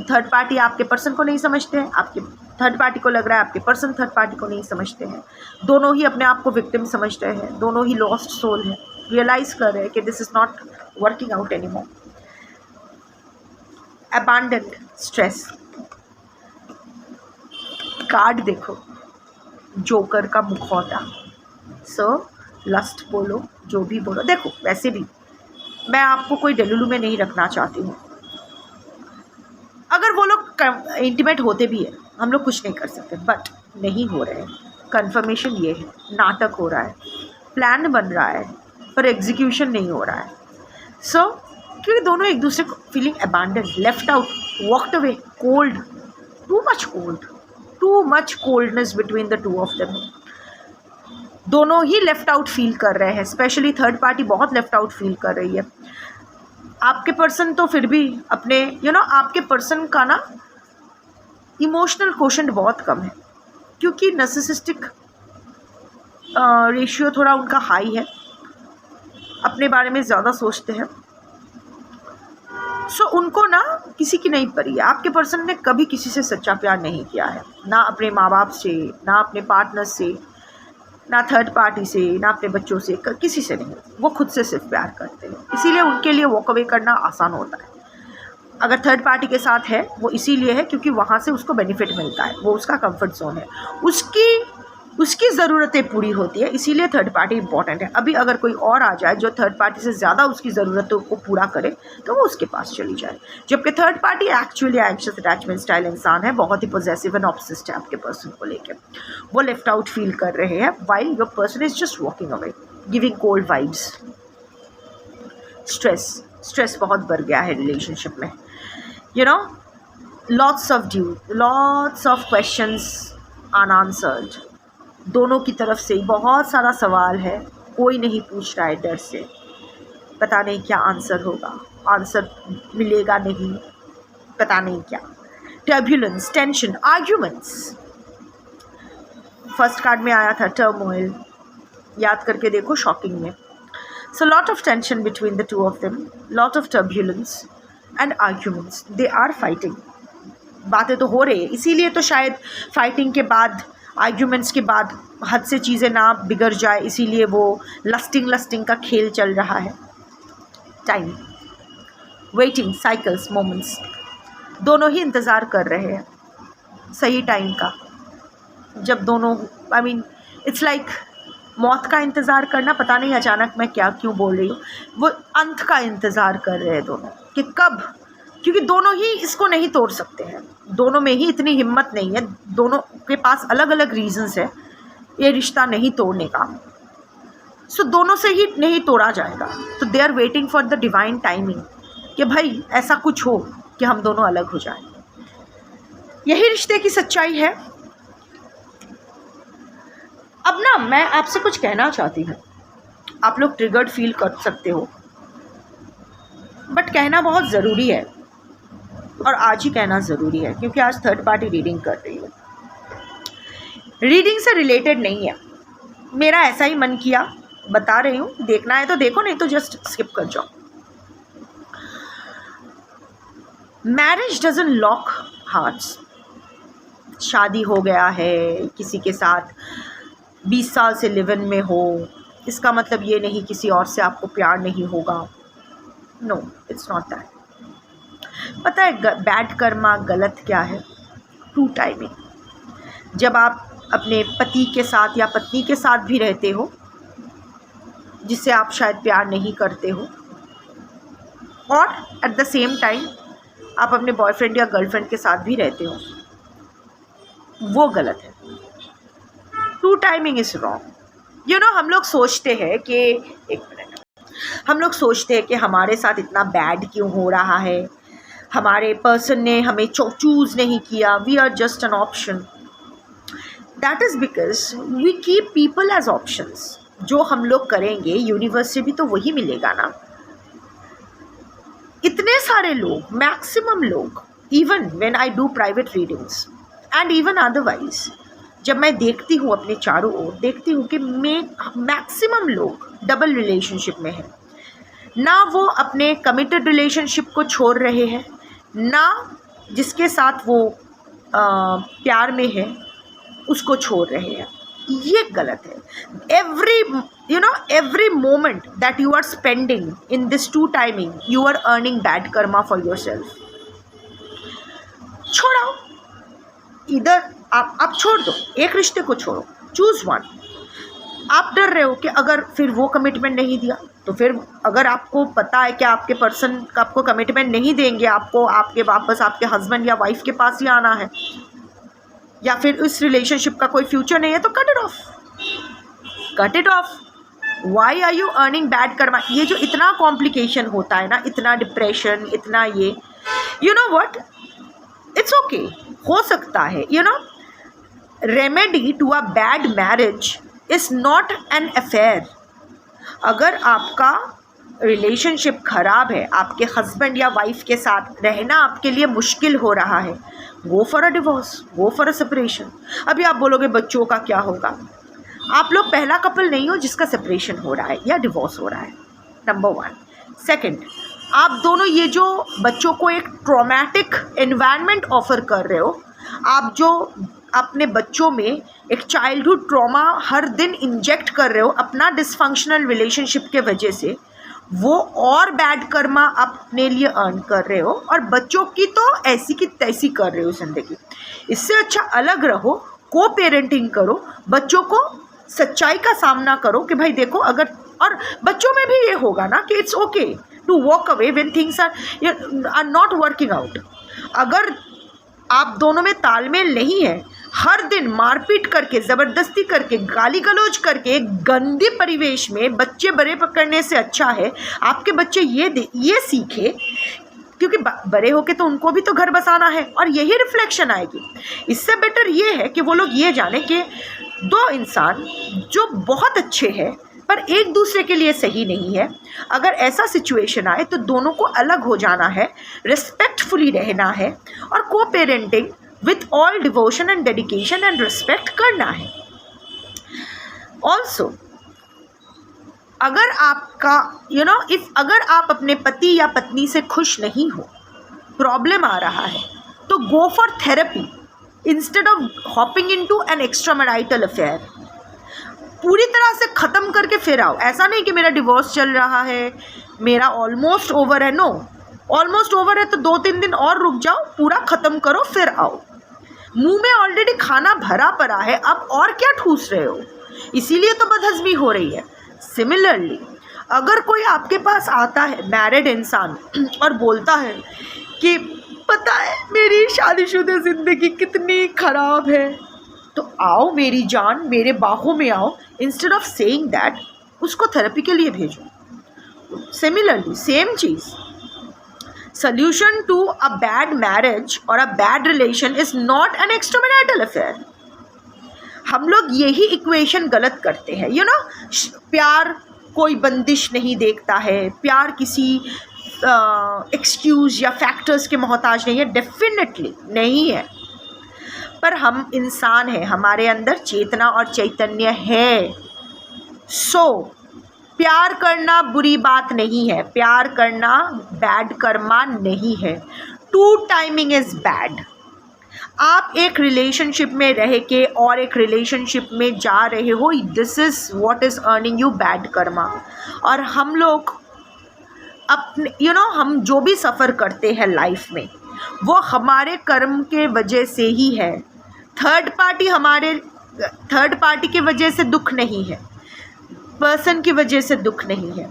थर्ड पार्टी आपके पर्सन को नहीं समझते हैं, आपके थर्ड पार्टी को लग रहा है आपके पर्सन थर्ड पार्टी को नहीं समझते हैं। दोनों ही अपने आप को विक्टिम समझ रहे हैं, दोनों ही लॉस्ट सोल है, रियलाइज़ कर रहे हैं कि this is not working out any more. Abandoned, stress, card देखो, जोकर का मुखौटा। सो लस्ट बोलो, जो भी बोलो, देखो वैसे भी मैं आपको कोई डेलुलू में नहीं रखना चाहती हूँ। अगर वो लोग इंटीमेट होते भी है, हम लोग कुछ नहीं कर सकते, बट नहीं हो रहे हैं। कन्फर्मेशन ये है, नाटक हो रहा है, प्लान बन रहा है, पर एग्जीक्यूशन नहीं हो रहा है। सो क्योंकि दोनों एक दूसरे को feeling abandon, left out, walked away, cold, too much coldness between the two of them. दोनों ही लेफ्ट आउट फील कर रहे हैं, स्पेशली थर्ड पार्टी बहुत लेफ्ट आउट फील कर रही है। आपके पर्सन तो फिर भी अपने आपके पर्सन का ना इमोशनल कोशेंट बहुत कम है, क्योंकि नार्सिसिस्टिक रेशियो थोड़ा उनका हाई है, अपने बारे में ज़्यादा सोचते हैं। सो उनको ना किसी की नहीं पड़ी है। आपके पर्सन ने कभी किसी से सच्चा प्यार नहीं किया है, ना अपने माँ बाप से, ना अपने पार्टनर से, ना थर्ड पार्टी से, ना अपने बच्चों से, किसी से नहीं। वो खुद से सिर्फ प्यार करते हैं, इसीलिए उनके लिए वॉक अवे करना आसान होता है। अगर थर्ड पार्टी के साथ है वो इसीलिए है क्योंकि वहाँ से उसको बेनिफिट मिलता है, वो उसका कंफर्ट जोन है, उसकी ज़रूरतें पूरी होती है, इसीलिए थर्ड पार्टी इंपॉर्टेंट है। अभी अगर कोई और आ जाए जो थर्ड पार्टी से ज़्यादा उसकी ज़रूरतों को पूरा करे तो वो उसके पास चली जाए। जबकि third party actually anxious attachment style इंसान है, बहुत ही पॉसेसिव एंड ऑब्सेस्ड है आपके पर्सन को लेकर। वो लेफ्ट आउट फील कर रहे हैं while your person is just walking away, giving cold vibes. Stress बहुत बढ़ गया है रिलेशनशिप में, लॉट्स ऑफ क्वेश्चंस अनआंसर्ड। दोनों की तरफ से बहुत सारा सवाल है, कोई नहीं पूछ रहा है डर से, पता नहीं क्या आंसर होगा, आंसर मिलेगा नहीं, पता नहीं क्या। Turbulence, tension, arguments. First card में आया था टर्मोइल, याद करके देखो शॉकिंग में। So lot of tension between the two of them, lot of turbulence and arguments. They are fighting. बातें तो हो रही है, इसीलिए तो शायद फाइटिंग के बाद, आर्ग्यूमेंट्स के बाद हद से चीज़ें ना बिगड़ जाए, इसीलिए वो लस्टिंग का खेल चल रहा है. टाइम, वेटिंग, साइकिल्स, मोमेंट्स, दोनों ही इंतज़ार कर रहे हैं सही टाइम का. जब दोनों, आई मीन इट्स लाइक मौत का इंतज़ार करना, पता नहीं अचानक मैं क्या क्यों बोल रही हूँ, वो अंत का इंतज़ार कर रहे हैं दोनों कि कब, क्योंकि दोनों ही इसको नहीं तोड़ सकते हैं, दोनों में ही इतनी हिम्मत नहीं है, दोनों के पास अलग अलग रीजंस है ये रिश्ता नहीं तोड़ने का. सो दोनों से ही नहीं तोड़ा जाएगा. तो they are waiting for the divine timing कि भाई ऐसा कुछ हो कि हम दोनों अलग हो जाएं. यही रिश्ते की सच्चाई है. अब ना मैं आपसे कुछ कहना चाहती हूँ, आप लोग ट्रिगर्ड फील कर सकते हो, बट कहना बहुत ज़रूरी है और आज ही कहना ज़रूरी है, क्योंकि आज थर्ड पार्टी रीडिंग कर रही हूँ. रीडिंग से रिलेटेड नहीं है, मेरा ऐसा ही मन किया, बता रही हूँ. देखना है तो देखो, नहीं तो जस्ट स्किप कर जाओ. Marriage doesn't lock hearts. शादी हो गया है किसी के साथ, 20 साल से लिव इन में हो, इसका मतलब ये नहीं किसी और से आपको प्यार नहीं होगा. No, it's not that. पता है बैड कर्मा, गलत क्या है? Two timing. जब आप अपने पति के साथ या पत्नी के साथ भी रहते हो जिससे आप शायद प्यार नहीं करते हो, और एट द सेम टाइम आप अपने बॉयफ्रेंड या गर्लफ्रेंड के साथ भी रहते हो, वो गलत है. Two timing is wrong. You know, हम लोग सोचते हैं कि, एक मिनट, हम लोग सोचते हैं कि हमारे साथ इतना बैड क्यों हो रहा है, हमारे पर्सन ने हमें चूज़ नहीं किया, we are just an option. That is because we keep people as options. जो हम लोग करेंगे यूनिवर्स से भी तो वही मिलेगा ना. इतने सारे लोग, मैक्सिमम लोग, even when I do private readings and even otherwise, जब मैं देखती हूँ अपने चारों ओर, देखती हूँ कि मैक्सिमम लोग डबल रिलेशनशिप में हैं. ना वो अपने कमिटेड रिलेशनशिप को छोड़ रहे हैं, ना जिसके साथ वो प्यार में है उसको छोड़ रहे हैं. ये गलत है. Every moment that you are spending in this two timing, you are earning bad karma for yourself. छोड़ो, इधर आप छोड़ दो, एक रिश्ते को छोड़ो, चूज़ वन. आप डर रहे हो कि अगर फिर वो कमिटमेंट नहीं दिया, तो फिर अगर आपको पता है कि आपके पर्सन आपको कमिटमेंट नहीं देंगे, आपको आपके वापस आपके हस्बैंड या वाइफ के पास ही आना है, या फिर इस रिलेशनशिप का कोई फ्यूचर नहीं है, तो cut it off. Cut it off. Why are you earning bad karma? ये जो इतना कॉम्प्लिकेशन होता है ना, इतना डिप्रेशन, इतना ये, you know what, it's okay, हो सकता है. You know, remedy to a bad marriage is not an affair. अगर आपका रिलेशनशिप ख़राब है, आपके हस्बैंड या वाइफ के साथ रहना आपके लिए मुश्किल हो रहा है, go for a divorce, go for a separation. अभी आप बोलोगे बच्चों का क्या होगा? आप लोग पहला कपल नहीं हो जिसका सेपरेशन हो रहा है या डिवोर्स हो रहा है, नंबर 1. सेकंड, आप दोनों ये जो बच्चों को एक ट्रॉमेटिक एनवायरनमेंट ऑफर कर रहे हो, आप जो अपने बच्चों में एक चाइल्डहुड ट्रॉमा हर दिन इंजेक्ट कर रहे हो अपना डिसफंक्शनल रिलेशनशिप के वजह से, वो और बैड कर्मा अपने लिए अर्न कर रहे हो, और बच्चों की तो ऐसी की तैसी कर रहे हो ज़िंदगी. इससे अच्छा अलग रहो, को पेरेंटिंग करो, बच्चों को सच्चाई का सामना करो कि भाई देखो, अगर, और बच्चों में भी ये होगा ना कि it's okay to walk away when things are not working out. अगर आप दोनों में तालमेल नहीं है, हर दिन मारपीट करके, ज़बरदस्ती करके, गाली गलौज करके, एक गंदे परिवेश में बच्चे बड़े पकड़ने से अच्छा है आपके बच्चे ये सीखे, क्योंकि बड़े होके तो उनको भी तो घर बसाना है और यही रिफ्लेक्शन आएगी. इससे बेटर ये है कि वो लोग ये जाने कि दो इंसान जो बहुत अच्छे हैं पर एक दूसरे के लिए सही नहीं है, अगर ऐसा सिचुएशन आए तो दोनों को अलग हो जाना है, रिस्पेक्टफुली रहना है, और को parenting with all devotion and dedication and respect करना है. ऑल्सो अगर आपका अगर आप अपने पति या पत्नी से खुश नहीं हो, प्रॉब्लम आ रहा है, तो go for therapy instead of hopping into an extra marital affair. पूरी तरह से ख़त्म करके फिर आओ। ऐसा नहीं कि मेरा डिवोर्स चल रहा है, मेरा ऑलमोस्ट ओवर है। नो, ऑलमोस्ट ओवर है तो 2-3 दिन और रुक जाओ, पूरा ख़त्म करो फिर आओ। मुंह में ऑलरेडी खाना भरा पड़ा है, अब और क्या ठूस रहे हो? इसीलिए तो बदहज़मी हो रही है। सिमिलरली अगर कोई आपके पास आता है, मैरिड इंसान, और बोलता है कि पता है मेरी शादीशुदा ज़िंदगी कितनी ख़राब है, तो आओ मेरी जान, मेरे बाहों में आओ। इंस्टेड ऑफ सेइंग दैट, उसको थेरेपी के लिए भेजो। Similarly same cheese, solution to a bad marriage or a bad relation is not an extramarital affair। हम लोग यही इक्वेशन गलत करते हैं। प्यार कोई बंदिश नहीं देखता है, प्यार किसी एक्सक्यूज़ या फैक्टर्स के मोहताज नहीं है। डेफिनेटली नहीं है, पर हम इंसान हैं, हमारे अंदर चेतना और चैतन्य है। प्यार करना बुरी बात नहीं है, प्यार करना बैड कर्मा नहीं है। Two timing is bad. आप एक रिलेशनशिप में रह के और एक रिलेशनशिप में जा रहे हो, this is what is earning you bad Karma. और हम लोग अपने हम जो भी सफ़र करते हैं लाइफ में, वो हमारे कर्म के वजह से ही है। थर्ड पार्टी की वजह से दुख नहीं है, पर्सन की वजह से दुख नहीं है।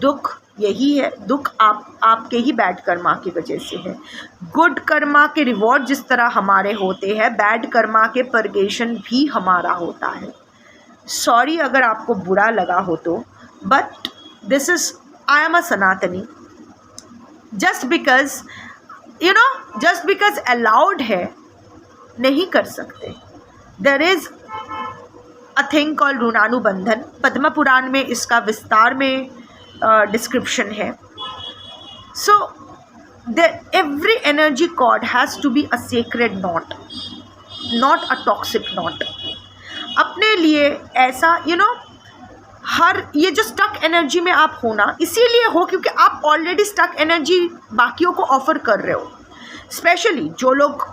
दुख यही है, दुख आपके ही बैड कर्मा की वजह से है। गुड कर्मा के रिवॉर्ड जिस तरह हमारे होते हैं, बैड कर्मा के परगेशन भी हमारा होता है। सॉरी अगर आपको बुरा लगा हो तो, but this is, I am a Sanatani. Just because allowed है, नहीं कर सकते। There is a thing called Rinanubandhan. Padma Purana में इसका विस्तार में डिस्क्रिप्शन है। So every energy cord has to be a sacred knot, not a toxic knot. अपने लिए ऐसा हर ये जो स्टक एनर्जी में आप हो ना, इसीलिए हो क्योंकि आप ऑलरेडी स्टक एनर्जी बाकियों को ऑफर कर रहे हो। स्पेशली जो लोग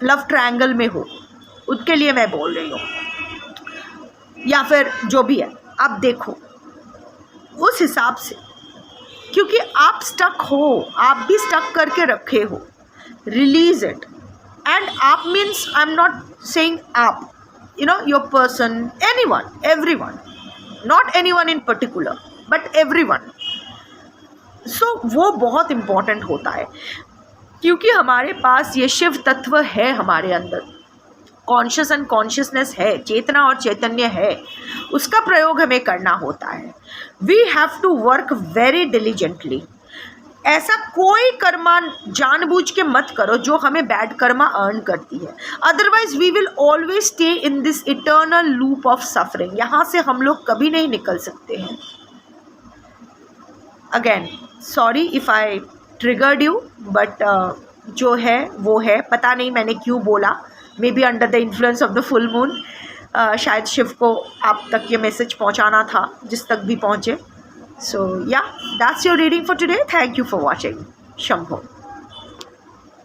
लव ट्रायंगल में हो, उनके लिए मैं बोल रही हूँ, या फिर जो भी है, आप देखो उस हिसाब से, क्योंकि आप स्टक हो, आप भी स्टक करके रखे हो। Release it. एंड आप means I am not saying आप, your person, anyone, everyone, not anyone in particular but everyone. So वो बहुत इम्पॉर्टेंट होता है, क्योंकि हमारे पास ये शिव तत्व है, हमारे अंदर कॉन्शियस एंड कॉन्शियसनेस है, चेतना और चैतन्य है, उसका प्रयोग हमें करना होता है। We have to work very diligently. ऐसा कोई कर्मा जानबूझ के मत करो जो हमें बैड कर्मा अर्न करती है, otherwise we will always stay in this eternal loop of suffering. यहाँ से हम लोग कभी नहीं निकल सकते हैं। Again sorry if I triggered you, but जो है वो है। पता नहीं मैंने क्यों बोला, maybe under the influence of the full moon. शायद शिव को आप तक ये मैसेज पहुंचाना था, जिस तक भी पहुंचे। सो या that's your reading for today. Thank you for watching. Shambho.